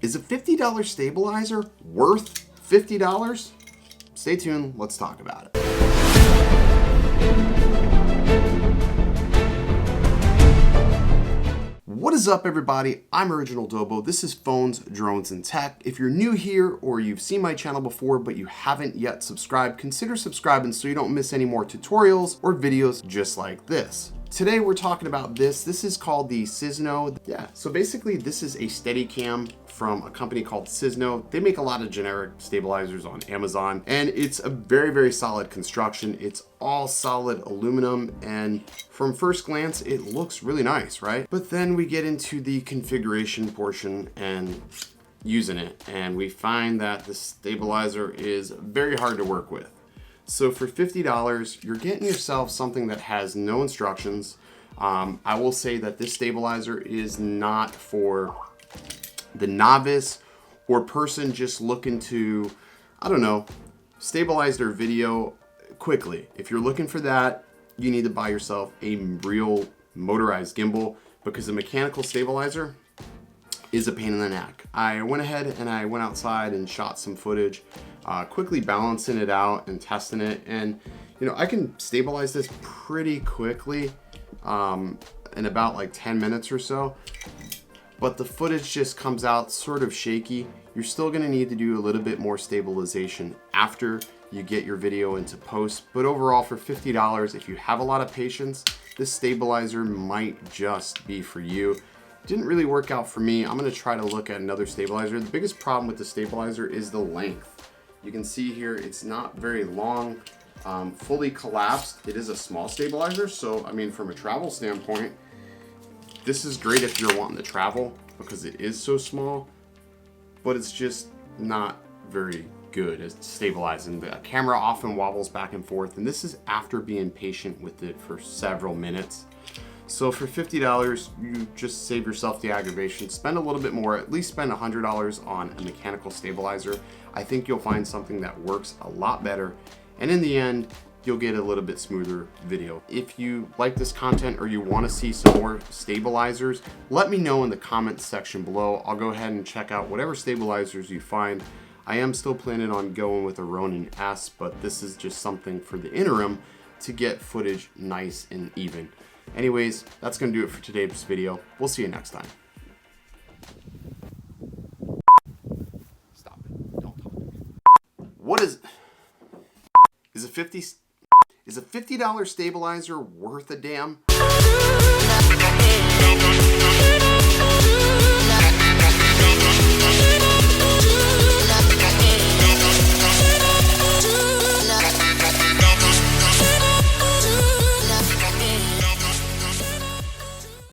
Is a $50 stabilizer worth $50? Stay tuned, let's talk about it. What is up, everybody? I'm Original Dobo. This is Phones, Drones, and Tech. If you're new here or you've seen my channel before but you haven't yet subscribed, consider subscribing so you don't miss any more tutorials or videos just like this. Today we're talking about this. This is called the CISNO. Yeah, so basically this is a Steadicam from a company called CISNO. They make a lot of generic stabilizers on Amazon, and it's a very, very solid construction. It's all solid aluminum, and from first glance, it looks really nice, right? But then we get into the configuration portion and using it, and we find that the stabilizer is very hard to work with. So for $50, you're getting yourself something that has no instructions. I will say that this stabilizer is not for the novice or person just looking to, I don't know, stabilize their video quickly. If you're looking for that, you need to buy yourself a real motorized gimbal, because a mechanical stabilizer is a pain in the neck. I went ahead and I went outside and shot some footage, quickly balancing it out and testing it. And you know, I can stabilize this pretty quickly in about like 10 minutes or so. But the footage just comes out sort of shaky. You're still gonna need to do a little bit more stabilization after you get your video into post. But overall, for $50, if you have a lot of patience, this stabilizer might just be for you. Didn't really work out for me. I'm gonna try to look at another stabilizer. The biggest problem with the stabilizer is the length. You can see here, it's not very long, fully collapsed. It is a small stabilizer, so I mean, from a travel standpoint, this is great if you're wanting to travel because it is so small, but it's just not very good at stabilizing. The camera often wobbles back and forth, and this is after being patient with it for several minutes. So for $50, you just save yourself the aggravation. Spend a little bit more, at least spend $100 on a mechanical stabilizer. I think you'll find something that works a lot better, and in the end, you'll get a little bit smoother video. If you like this content or you want to see some more stabilizers, let me know in the comments section below. I'll go ahead and check out whatever stabilizers you find. I am still planning on going with a Ronin S, but this is just something for the interim to get footage nice and even. Anyways, that's gonna do it for today's video. We'll see you next time. Stop it, don't talk to me. What is a $50 stabilizer worth a damn?